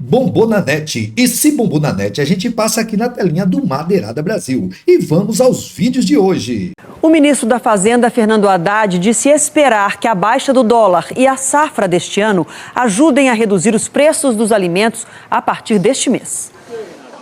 Bombou na net. E se bombou na net, a gente passa aqui na telinha do Madeirada Brasil. E vamos aos vídeos de hoje. O ministro da Fazenda, Fernando Haddad, disse esperar que a baixa do dólar e a safra deste ano ajudem a reduzir os preços dos alimentos a partir deste mês.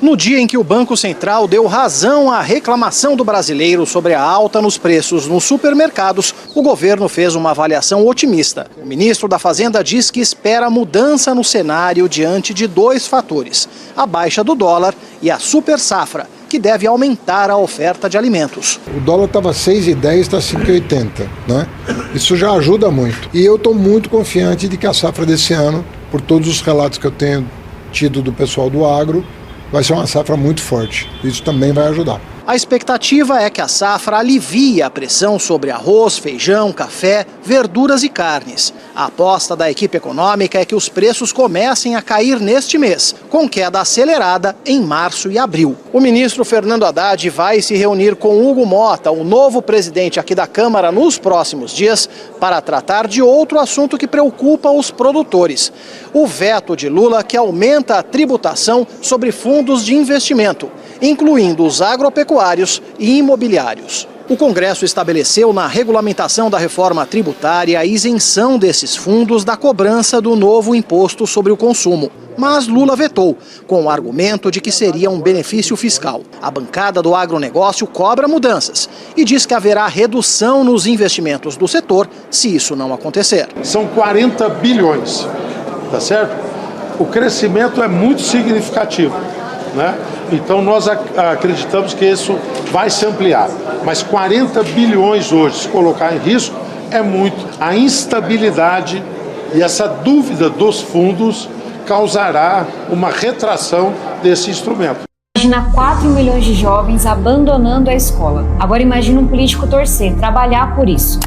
No dia em que o Banco Central deu razão à reclamação do brasileiro sobre a alta nos preços nos supermercados, o governo fez uma avaliação otimista. O ministro da Fazenda diz que espera mudança no cenário diante de dois fatores: a baixa do dólar e a super safra, que deve aumentar a oferta de alimentos. O dólar estava 6,10, está 5,80, né? Isso já ajuda muito. E eu estou muito confiante de que a safra desse ano, por todos os relatos que eu tenho tido do pessoal do agro, vai ser uma safra muito forte. Isso também vai ajudar. A expectativa é que a safra alivie a pressão sobre arroz, feijão, café, verduras e carnes. A aposta da equipe econômica é que os preços comecem a cair neste mês, com queda acelerada em março e abril. O ministro Fernando Haddad vai se reunir com Hugo Mota, o novo presidente aqui da Câmara, nos próximos dias, para tratar de outro assunto que preocupa os produtores: o veto de Lula, que aumenta a tributação sobre fundos de investimento, incluindo os agropecuários e imobiliários. O Congresso estabeleceu na regulamentação da reforma tributária a isenção desses fundos da cobrança do novo imposto sobre o consumo. Mas Lula vetou, com o argumento de que seria um benefício fiscal. A bancada do agronegócio cobra mudanças e diz que haverá redução nos investimentos do setor se isso não acontecer. São 40 bilhões, tá certo? O crescimento é muito significativo, né? Então nós acreditamos que isso vai se ampliar. Mas 40 bilhões hoje, se colocar em risco, é muito. A instabilidade e essa dúvida dos fundos causará uma retração desse instrumento. Imagina 4 milhões de jovens abandonando a escola. Agora imagina um político torcer, trabalhar por isso.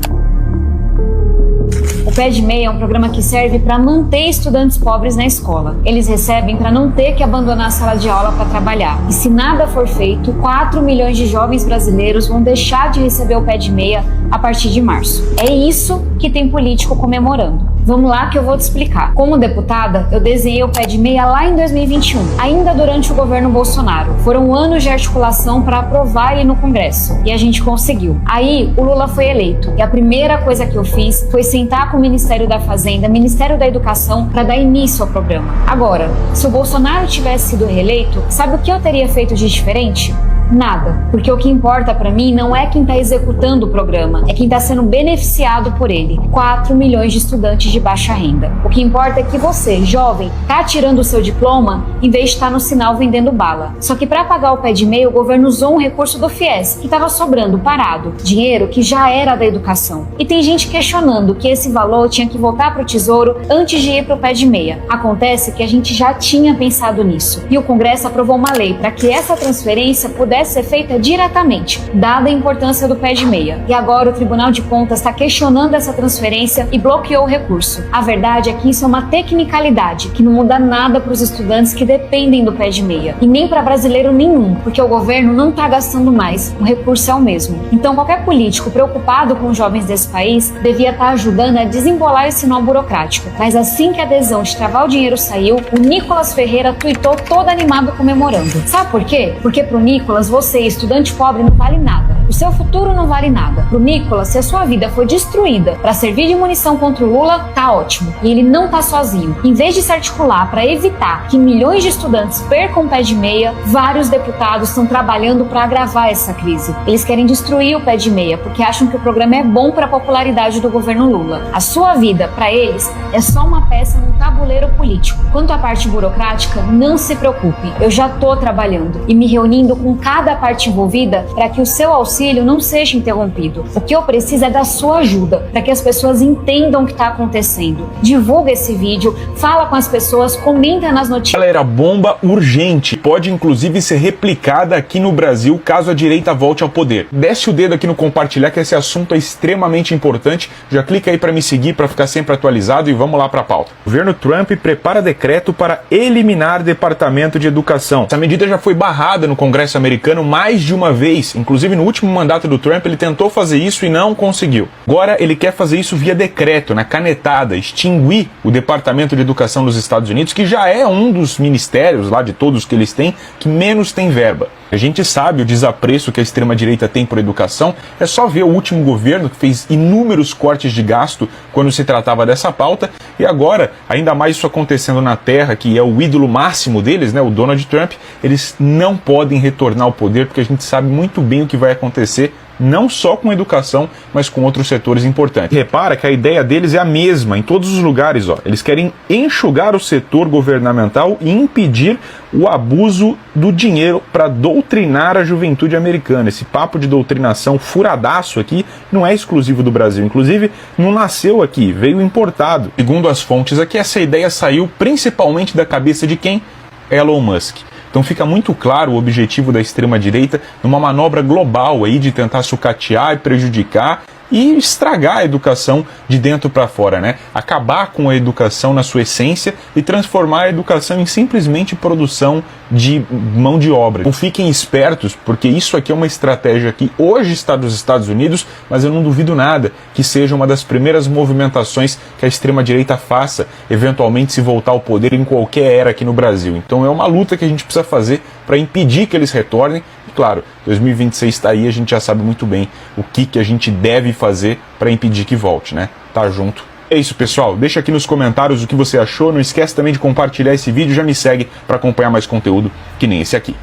O Pé de Meia é um programa que serve para manter estudantes pobres na escola. Eles recebem para não ter que abandonar a sala de aula para trabalhar. E se nada for feito, 4 milhões de jovens brasileiros vão deixar de receber o Pé de Meia a partir de março. É isso que tem político comemorando. Vamos lá que eu vou te explicar. Como deputada, eu desenhei o Pé de Meia lá em 2021, ainda durante o governo Bolsonaro. Foram anos de articulação para aprovar ele no Congresso. E a gente conseguiu. Aí, o Lula foi eleito. E a primeira coisa que eu fiz foi sentar com o Ministério da Fazenda, Ministério da Educação, para dar início ao programa. Agora, se o Bolsonaro tivesse sido reeleito, sabe o que eu teria feito de diferente? Nada, porque o que importa para mim não é quem está executando o programa, é quem está sendo beneficiado por ele. 4 milhões de estudantes de baixa renda. O que importa é que você, jovem, está tirando o seu diploma em vez de estar no sinal vendendo bala. Só que para pagar o Pé de Meia, o governo usou um recurso do FIES, que estava sobrando, parado, dinheiro que já era da educação. E tem gente questionando que esse valor tinha que voltar para o Tesouro antes de ir para o Pé de Meia. Acontece que a gente já tinha pensado nisso, e o Congresso aprovou uma lei para que essa transferência pudesse ser feita diretamente, dada a importância do Pé de Meia. E agora o Tribunal de Contas está questionando essa transferência e bloqueou o recurso. A verdade é que isso é uma tecnicalidade que não muda nada para os estudantes que dependem do Pé de Meia, e nem para brasileiro nenhum, porque o governo não está gastando mais, o recurso é o mesmo. Então qualquer político preocupado com os jovens desse país devia estar ajudando a desembolar esse nó burocrático. Mas assim que a adesão de travar o dinheiro saiu, o Nicolas Ferreira tuitou todo animado comemorando. Sabe por quê? Porque pro Nicolas, você, estudante pobre, não vale nada. O seu futuro não vale nada. Pro Nicolas, se a sua vida foi destruída para servir de munição contra o Lula, tá ótimo. E ele não tá sozinho. Em vez de se articular para evitar que milhões de estudantes percam o Pé de Meia, vários deputados estão trabalhando para agravar essa crise. Eles querem destruir o Pé de Meia porque acham que o programa é bom para a popularidade do governo Lula. A sua vida, para eles, é só uma peça num tabuleiro político. Quanto à parte burocrática, não se preocupe. Eu já tô trabalhando e me reunindo com cada parte envolvida para que o seu auxílio não seja interrompido. O que eu preciso é da sua ajuda, para que as pessoas entendam o que está acontecendo. Divulga esse vídeo, fala com as pessoas, comenta nas notícias. Galera, bomba urgente. pode inclusive ser replicada aqui no Brasil caso a direita volte ao poder. Desce o dedo aqui no compartilhar que esse assunto é extremamente importante. Já clica aí para me seguir para ficar sempre atualizado e vamos lá para a pauta. O governo Trump prepara decreto para eliminar Departamento de Educação. Essa medida já foi barrada no Congresso americano mais de uma vez. Inclusive no último mandato do Trump ele tentou fazer isso e não conseguiu. Agora ele quer fazer isso via decreto, na canetada, extinguir o Departamento de Educação dos Estados Unidos, que já é um dos ministérios lá de todos que eles têm que menos tem verba. A gente sabe o desapreço que a extrema-direita tem por educação, é só ver o último governo que fez inúmeros cortes de gasto quando se tratava dessa pauta, e agora, ainda mais isso acontecendo na Terra, que é o ídolo máximo deles, né, o Donald Trump, eles não podem retornar ao poder, porque a gente sabe muito bem o que vai acontecer, não só com a educação, mas com outros setores importantes. Repara que a ideia deles é a mesma em todos os lugares, ó. Eles querem enxugar o setor governamental e impedir o abuso do dinheiro para doutrinar a juventude americana. Esse papo de doutrinação furadaço aqui não é exclusivo do Brasil, inclusive não nasceu aqui, veio importado. Segundo as fontes aqui, essa ideia saiu principalmente da cabeça de quem? Elon Musk. Então fica muito claro o objetivo da extrema-direita numa manobra global aí de tentar sucatear e prejudicar e estragar a educação de dentro para fora, né? Acabar com a educação na sua essência e transformar a educação em simplesmente produção de mão de obra. Então fiquem espertos, porque isso aqui é uma estratégia que hoje está dos Estados Unidos, mas eu não duvido nada que seja uma das primeiras movimentações que a extrema-direita faça, eventualmente se voltar ao poder em qualquer era aqui no Brasil. Então é uma luta que a gente precisa fazer para impedir que eles retornem. E claro, 2026 está aí, a gente já sabe muito bem o que a gente deve fazer para impedir que volte, né? Tá junto. É isso, pessoal. Deixa aqui nos comentários o que você achou. Não esquece também de compartilhar esse vídeo. Já me segue para acompanhar mais conteúdo que nem esse aqui.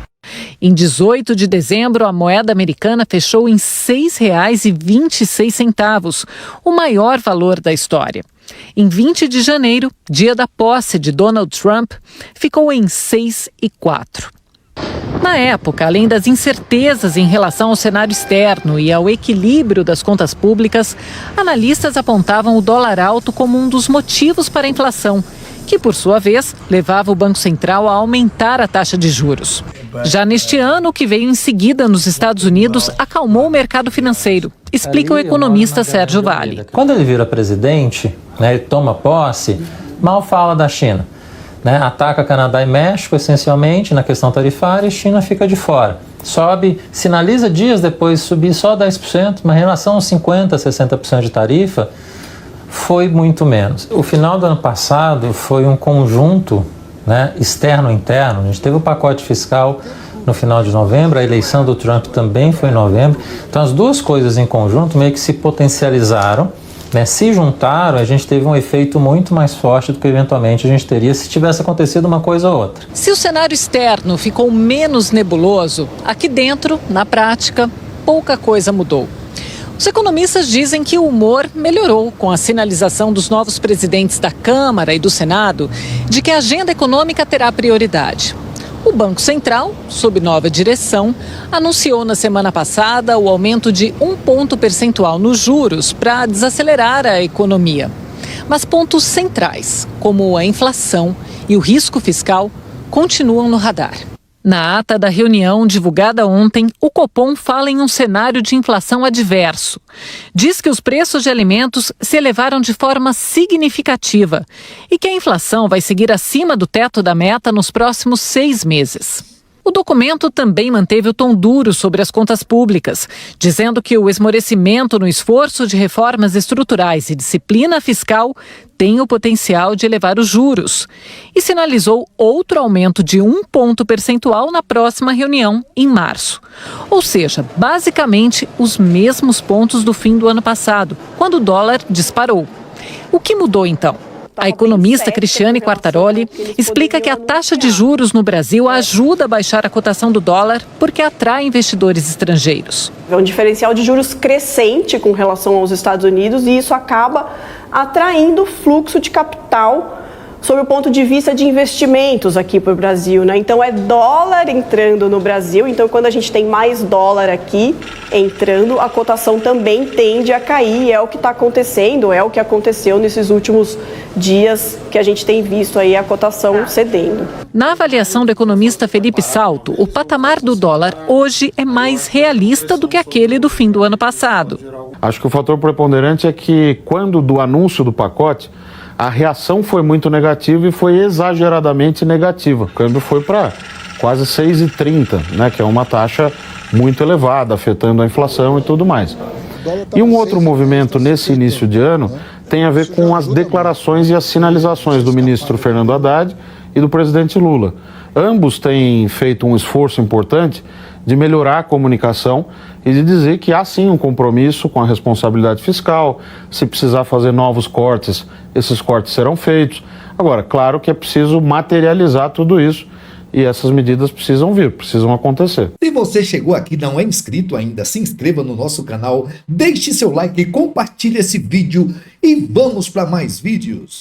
Em 18 de dezembro, a moeda americana fechou em R$ 6,26, o maior valor da história. Em 20 de janeiro, dia da posse de Donald Trump, ficou em 6,04. Na época, além das incertezas em relação ao cenário externo e ao equilíbrio das contas públicas, analistas apontavam o dólar alto como um dos motivos para a inflação, que, por sua vez, levava o Banco Central a aumentar a taxa de juros. Já neste ano, o que veio em seguida nos Estados Unidos acalmou o mercado financeiro, explica o economista Sérgio Vale. Quando ele vira presidente, ele toma posse, mal fala da China. Ataca Canadá e México, essencialmente, na questão tarifária, e China fica de fora. Sobe, sinaliza dias depois subir só 10%, mas em relação aos 50%, 60% de tarifa, foi muito menos. O final do ano passado foi um conjunto, externo e interno. A gente teve o pacote fiscal no final de novembro, a eleição do Trump também foi em novembro. Então as duas coisas em conjunto meio que se potencializaram, se juntaram, a gente teve um efeito muito mais forte do que eventualmente a gente teria se tivesse acontecido uma coisa ou outra. Se o cenário externo ficou menos nebuloso, aqui dentro, na prática, pouca coisa mudou. Os economistas dizem que o humor melhorou com a sinalização dos novos presidentes da Câmara e do Senado de que a agenda econômica terá prioridade. O Banco Central, sob nova direção, anunciou na semana passada o aumento de 1 ponto percentual nos juros para desacelerar a economia. Mas pontos centrais, como a inflação e o risco fiscal, continuam no radar. Na ata da reunião divulgada ontem, o Copom fala em um cenário de inflação adverso. Diz que os preços de alimentos se elevaram de forma significativa e que a inflação vai seguir acima do teto da meta nos próximos 6 meses. O documento também manteve o tom duro sobre as contas públicas, dizendo que o esmorecimento no esforço de reformas estruturais e disciplina fiscal tem o potencial de elevar os juros e sinalizou outro aumento de 1 ponto percentual na próxima reunião, em março. Ou seja, basicamente os mesmos pontos do fim do ano passado, quando o dólar disparou. O que mudou então? A economista Cristiane Quartaroli explica que a taxa de juros no Brasil ajuda a baixar a cotação do dólar porque atrai investidores estrangeiros. É um diferencial de juros crescente com relação aos Estados Unidos e isso acaba atraindo fluxo de capital sob o ponto de vista de investimentos aqui para o Brasil, né? Então é dólar entrando no Brasil, então quando a gente tem mais dólar aqui entrando, a cotação também tende a cair, é o que está acontecendo, é o que aconteceu nesses últimos dias que a gente tem visto aí a cotação cedendo. Na avaliação do economista Felipe Salto, o patamar do dólar hoje é mais realista do que aquele do fim do ano passado. Acho que o fator preponderante é que quando do anúncio do pacote, a reação foi muito negativa e foi exageradamente negativa. O câmbio foi para quase 6,30, né, que é uma taxa muito elevada, afetando a inflação e tudo mais. E um outro movimento nesse início de ano tem a ver com as declarações e as sinalizações do ministro Fernando Haddad e do presidente Lula. Ambos têm feito um esforço importante de melhorar a comunicação e de dizer que há sim um compromisso com a responsabilidade fiscal. Se precisar fazer novos cortes, esses cortes serão feitos. Agora, claro que é preciso materializar tudo isso e essas medidas precisam vir, precisam acontecer. Se você chegou aqui e não é inscrito ainda, se inscreva no nosso canal, deixe seu like e compartilhe esse vídeo e vamos para mais vídeos.